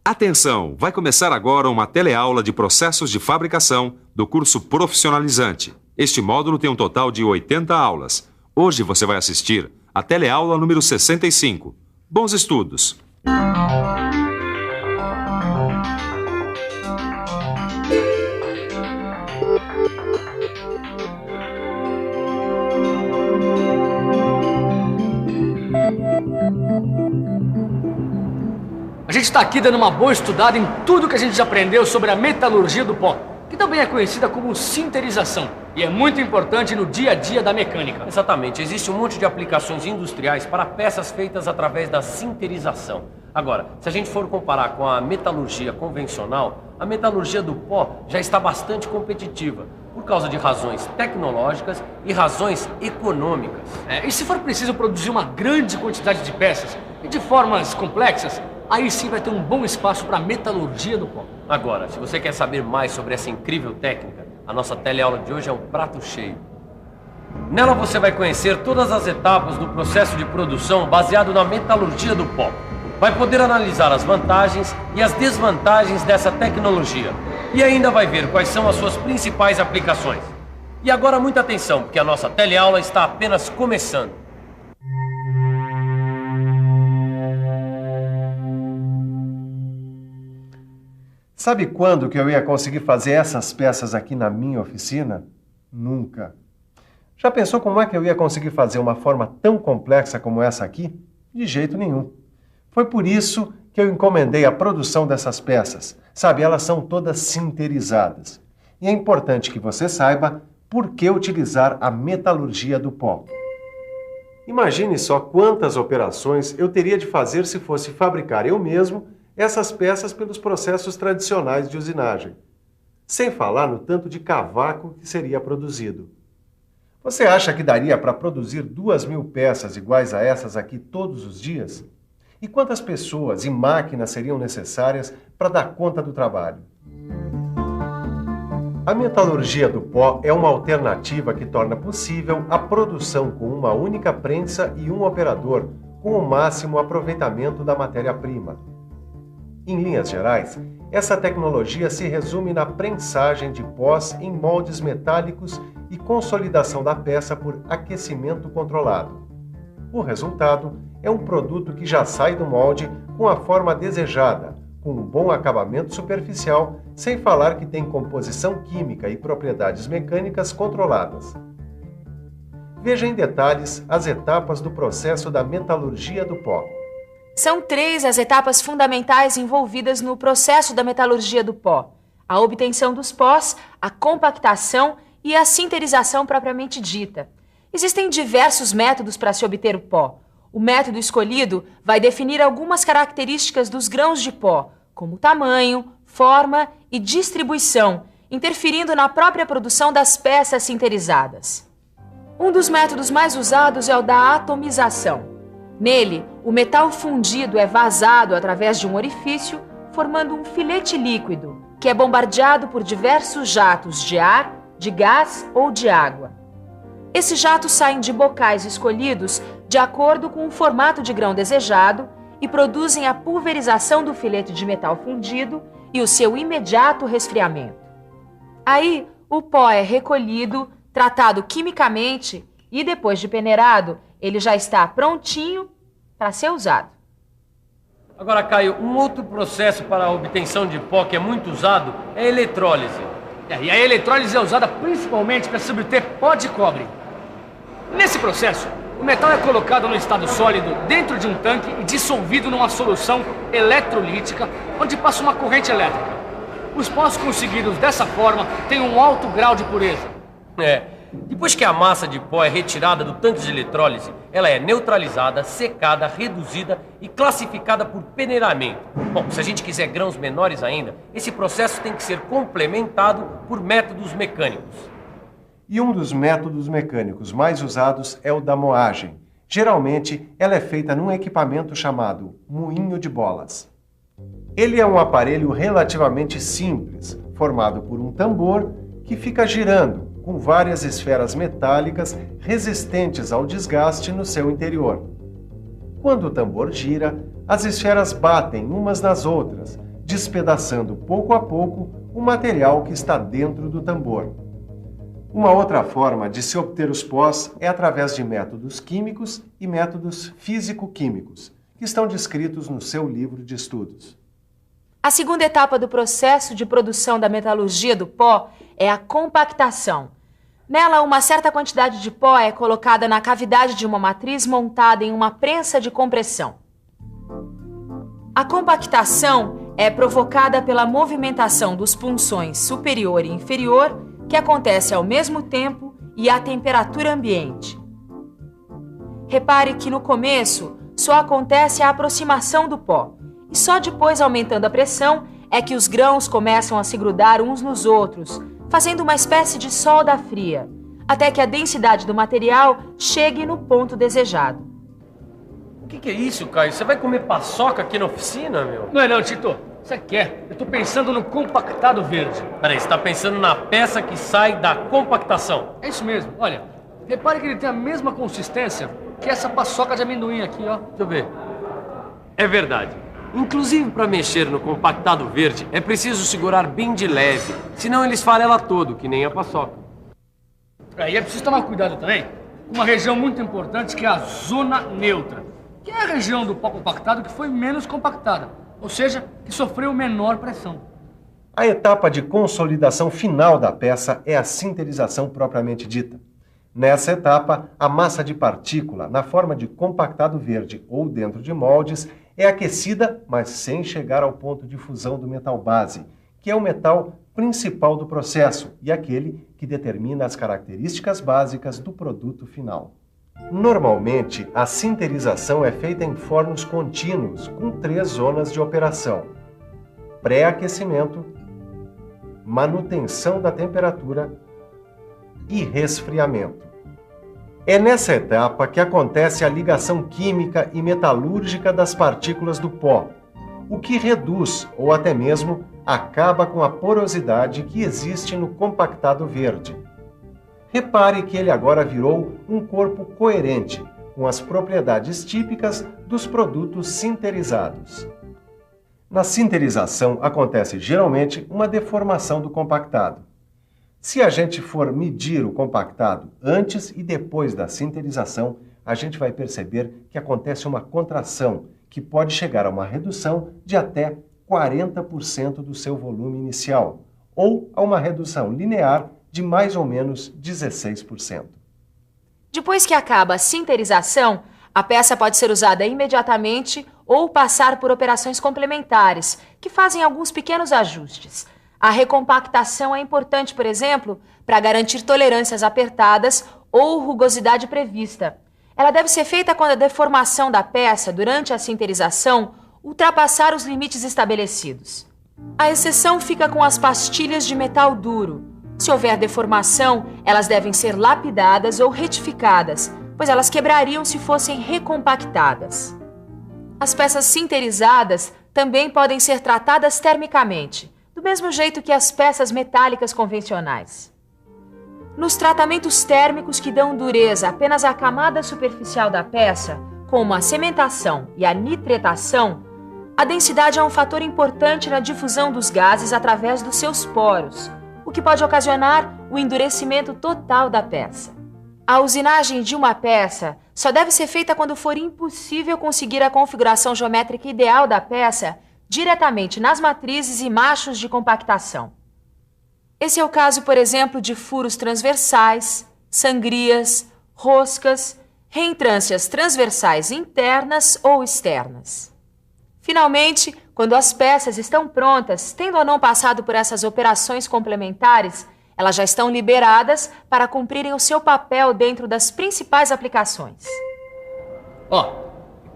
Atenção! Vai começar agora uma teleaula de processos de fabricação do curso Profissionalizante. Este módulo tem um total de 80 aulas. Hoje você vai assistir a teleaula número 65. Bons estudos! A gente está aqui dando uma boa estudada em tudo que a gente já aprendeu sobre a metalurgia do pó, que também é conhecida como sinterização, e é muito importante no dia a dia da mecânica. Exatamente, existe um monte de aplicações industriais para peças feitas através da sinterização. Agora, se a gente for comparar com a metalurgia convencional, a metalurgia do pó já está bastante competitiva, por causa de razões tecnológicas e razões econômicas. E se for preciso produzir uma grande quantidade de peças e de formas complexas, aí sim vai ter um bom espaço para a metalurgia do pó. Agora, se você quer saber mais sobre essa incrível técnica, a nossa teleaula de hoje é um prato cheio. Nela você vai conhecer todas as etapas do processo de produção baseado na metalurgia do pó. Vai poder analisar as vantagens e as desvantagens dessa tecnologia. E ainda vai ver quais são as suas principais aplicações. E agora muita atenção, porque a nossa teleaula está apenas começando. Sabe quando que eu ia conseguir fazer essas peças aqui na minha oficina? Nunca. Já pensou como é que eu ia conseguir fazer uma forma tão complexa como essa aqui? De jeito nenhum. Foi por isso que eu encomendei a produção dessas peças. Sabe, elas são todas sinterizadas. E é importante que você saiba por que utilizar a metalurgia do pó. Imagine só quantas operações eu teria de fazer se fosse fabricar eu mesmo essas peças pelos processos tradicionais de usinagem. Sem falar no tanto de cavaco que seria produzido. Você acha que daria para produzir 2.000 peças iguais a essas aqui todos os dias? E quantas pessoas e máquinas seriam necessárias para dar conta do trabalho? A metalurgia do pó é uma alternativa que torna possível a produção com uma única prensa e um operador, com o máximo aproveitamento da matéria-prima. Em linhas gerais, essa tecnologia se resume na prensagem de pós em moldes metálicos e consolidação da peça por aquecimento controlado. O resultado é um produto que já sai do molde com a forma desejada, com um bom acabamento superficial, sem falar que tem composição química e propriedades mecânicas controladas. Veja em detalhes as etapas do processo da metalurgia do pó. São 3 as etapas fundamentais envolvidas no processo da metalurgia do pó: a obtenção dos pós, a compactação e a sinterização propriamente dita. Existem diversos métodos para se obter o pó. O método escolhido vai definir algumas características dos grãos de pó, como tamanho, forma e distribuição, interferindo na própria produção das peças sinterizadas. Um dos métodos mais usados é o da atomização. Nele, o metal fundido é vazado através de um orifício, formando um filete líquido, que é bombardeado por diversos jatos de ar, de gás ou de água. Esses jatos saem de bocais escolhidos de acordo com o formato de grão desejado e produzem a pulverização do filete de metal fundido e o seu imediato resfriamento. Aí, o pó é recolhido, tratado quimicamente e, depois de peneirado, ele já está prontinho para ser usado. Agora, Caio, um outro processo para a obtenção de pó que é muito usado é a eletrólise. E a eletrólise é usada principalmente para se obter pó de cobre. Nesse processo, o metal é colocado no estado sólido dentro de um tanque e dissolvido numa solução eletrolítica, onde passa uma corrente elétrica. Os pós conseguidos dessa forma têm um alto grau de pureza. Depois que a massa de pó é retirada do tanque de eletrólise, ela é neutralizada, secada, reduzida e classificada por peneiramento. Bom, se a gente quiser grãos menores ainda, esse processo tem que ser complementado por métodos mecânicos. E um dos métodos mecânicos mais usados é o da moagem. Geralmente, ela é feita num equipamento chamado moinho de bolas. Ele é um aparelho relativamente simples, formado por um tambor que fica girando, com várias esferas metálicas resistentes ao desgaste no seu interior. Quando o tambor gira, as esferas batem umas nas outras, despedaçando pouco a pouco o material que está dentro do tambor. Uma outra forma de se obter os pós é através de métodos químicos e métodos físico-químicos, que estão descritos no seu livro de estudos. A segunda etapa do processo de produção da metalurgia do pó é a compactação. Nela, uma certa quantidade de pó é colocada na cavidade de uma matriz montada em uma prensa de compressão. A compactação é provocada pela movimentação dos punções superior e inferior, que acontece ao mesmo tempo e à temperatura ambiente. Repare que no começo só acontece a aproximação do pó, e só depois, aumentando a pressão, é que os grãos começam a se grudar uns nos outros, fazendo uma espécie de solda fria, até que a densidade do material chegue no ponto desejado. O que é isso, Caio? Você vai comer paçoca aqui na oficina, meu? Não, Tito. Você quer? Eu tô pensando no compactado verde. Peraí, você tá pensando na peça que sai da compactação? É isso mesmo. Olha, repare que ele tem a mesma consistência que essa paçoca de amendoim aqui, ó. Deixa eu ver. É verdade. Inclusive, para mexer no compactado verde, é preciso segurar bem de leve, senão ele esfarela todo, que nem a paçoca. E é preciso tomar cuidado também com uma região muito importante, que é a zona neutra, que é a região do pó compactado que foi menos compactada. Ou seja, que sofreu menor pressão. A etapa de consolidação final da peça é a sinterização propriamente dita. Nessa etapa, a massa de partícula, na forma de compactado verde ou dentro de moldes, é aquecida, mas sem chegar ao ponto de fusão do metal base, que é o metal principal do processo e aquele que determina as características básicas do produto final. Normalmente, a sinterização é feita em fornos contínuos, com 3 zonas de operação: pré-aquecimento, manutenção da temperatura e resfriamento. É nessa etapa que acontece a ligação química e metalúrgica das partículas do pó, o que reduz ou até mesmo acaba com a porosidade que existe no compactado verde. Repare que ele agora virou um corpo coerente, com as propriedades típicas dos produtos sinterizados. Na sinterização acontece geralmente uma deformação do compactado. Se a gente for medir o compactado antes e depois da sinterização, a gente vai perceber que acontece uma contração, que pode chegar a uma redução de até 40% do seu volume inicial, ou a uma redução linear de mais ou menos 16%. Depois que acaba a sinterização, a peça pode ser usada imediatamente ou passar por operações complementares, que fazem alguns pequenos ajustes. A recompactação é importante, por exemplo, para garantir tolerâncias apertadas ou rugosidade prevista. Ela deve ser feita quando a deformação da peça durante a sinterização ultrapassar os limites estabelecidos. A exceção fica com as pastilhas de metal duro. Se houver deformação, elas devem ser lapidadas ou retificadas, pois elas quebrariam se fossem recompactadas. As peças sinterizadas também podem ser tratadas termicamente, do mesmo jeito que as peças metálicas convencionais. Nos tratamentos térmicos que dão dureza apenas à camada superficial da peça, como a cementação e a nitretação, a densidade é um fator importante na difusão dos gases através dos seus poros, o que pode ocasionar o endurecimento total da peça. A usinagem de uma peça só deve ser feita quando for impossível conseguir a configuração geométrica ideal da peça diretamente nas matrizes e machos de compactação. Esse é o caso, por exemplo, de furos transversais, sangrias, roscas, reentrâncias transversais internas ou externas. Finalmente, quando as peças estão prontas, tendo ou não passado por essas operações complementares, elas já estão liberadas para cumprirem o seu papel dentro das principais aplicações.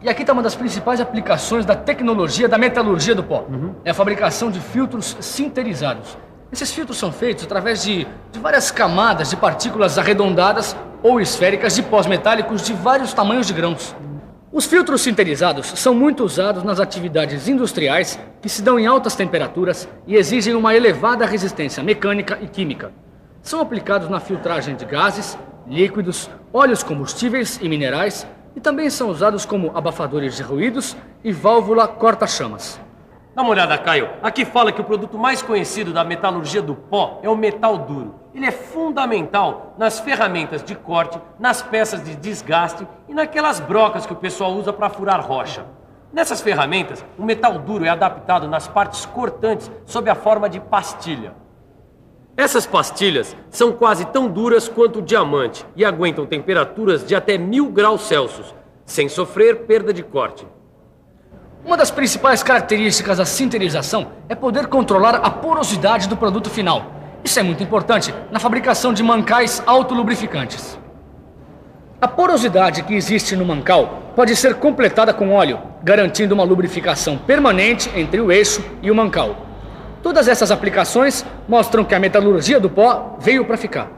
E aqui está uma das principais aplicações da tecnologia da metalurgia do pó. É a fabricação de filtros sinterizados. Esses filtros são feitos através de várias camadas de partículas arredondadas ou esféricas de pós metálicos de vários tamanhos de grãos. Os filtros sinterizados são muito usados nas atividades industriais que se dão em altas temperaturas e exigem uma elevada resistência mecânica e química. São aplicados na filtragem de gases, líquidos, óleos combustíveis e minerais e também são usados como abafadores de ruídos e válvula corta-chamas. Dá uma olhada, Caio. Aqui fala que o produto mais conhecido da metalurgia do pó é o metal duro. Ele é fundamental nas ferramentas de corte, nas peças de desgaste e naquelas brocas que o pessoal usa para furar rocha. Nessas ferramentas, o metal duro é adaptado nas partes cortantes sob a forma de pastilha. Essas pastilhas são quase tão duras quanto o diamante e aguentam temperaturas de até 1000 graus Celsius, sem sofrer perda de corte. Uma das principais características da sinterização é poder controlar a porosidade do produto final. Isso é muito importante na fabricação de mancais autolubrificantes. A porosidade que existe no mancal pode ser completada com óleo, garantindo uma lubrificação permanente entre o eixo e o mancal. Todas essas aplicações mostram que a metalurgia do pó veio para ficar.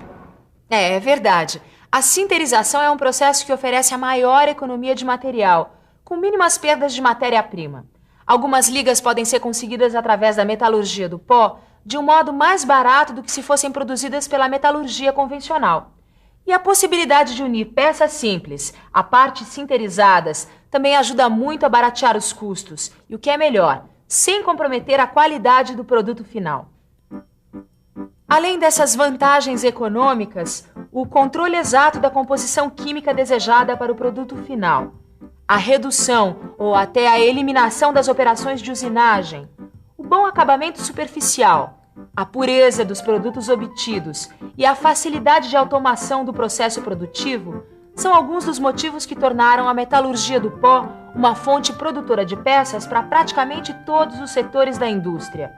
É verdade. A sinterização é um processo que oferece a maior economia de material, com mínimas perdas de matéria-prima. Algumas ligas podem ser conseguidas através da metalurgia do pó de um modo mais barato do que se fossem produzidas pela metalurgia convencional. E a possibilidade de unir peças simples a partes sinterizadas também ajuda muito a baratear os custos e, o que é melhor, sem comprometer a qualidade do produto final. Além dessas vantagens econômicas, o controle exato da composição química desejada para o produto final, a redução ou até a eliminação das operações de usinagem, o bom acabamento superficial, a pureza dos produtos obtidos e a facilidade de automação do processo produtivo são alguns dos motivos que tornaram a metalurgia do pó uma fonte produtora de peças para praticamente todos os setores da indústria,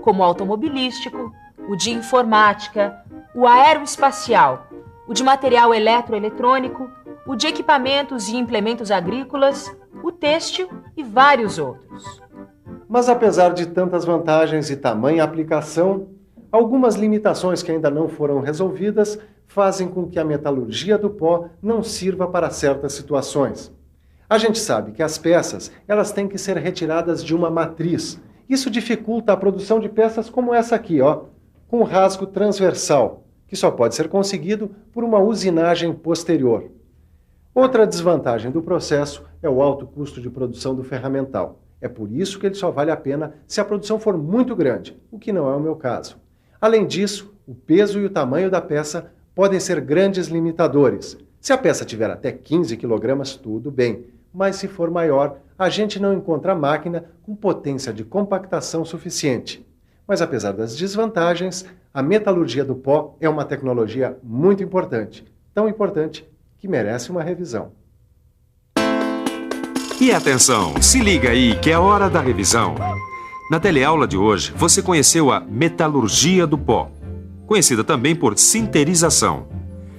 como o automobilístico, o de informática, o aeroespacial, o de material eletroeletrônico, o de equipamentos e implementos agrícolas, o têxtil e vários outros. Mas apesar de tantas vantagens e tamanha aplicação, algumas limitações que ainda não foram resolvidas fazem com que a metalurgia do pó não sirva para certas situações. A gente sabe que as peças, elas têm que ser retiradas de uma matriz. Isso dificulta a produção de peças como essa aqui, com rasgo transversal, que só pode ser conseguido por uma usinagem posterior. Outra desvantagem do processo é o alto custo de produção do ferramental. É por isso que ele só vale a pena se a produção for muito grande, o que não é o meu caso. Além disso, o peso e o tamanho da peça podem ser grandes limitadores. Se a peça tiver até 15 kg, tudo bem, mas se for maior, a gente não encontra máquina com potência de compactação suficiente. Mas apesar das desvantagens, a metalurgia do pó é uma tecnologia muito importante, tão importante que merece uma revisão. E atenção, se liga aí que é hora da revisão. Na teleaula de hoje, você conheceu a metalurgia do pó, conhecida também por sinterização.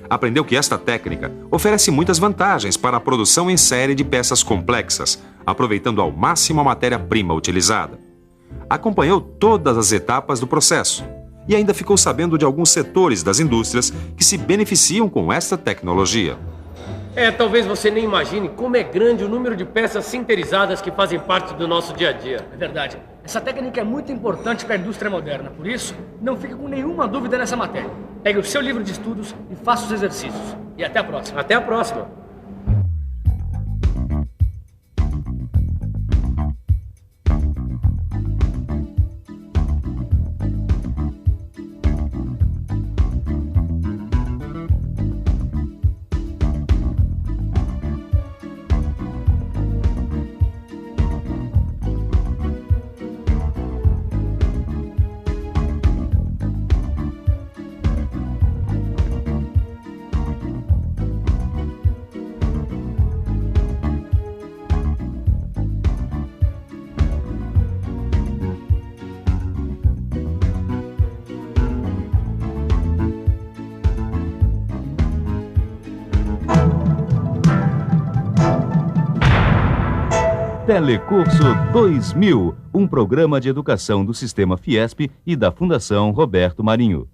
Aprendeu que esta técnica oferece muitas vantagens para a produção em série de peças complexas, aproveitando ao máximo a matéria-prima utilizada. Acompanhou todas as etapas do processo e ainda ficou sabendo de alguns setores das indústrias que se beneficiam com esta tecnologia. Talvez você nem imagine como é grande o número de peças sinterizadas que fazem parte do nosso dia a dia. É verdade. Essa técnica é muito importante para a indústria moderna. Por isso, não fique com nenhuma dúvida nessa matéria. Pegue o seu livro de estudos e faça os exercícios. E até a próxima. Até a próxima. Telecurso 2000, um programa de educação do Sistema Fiesp e da Fundação Roberto Marinho.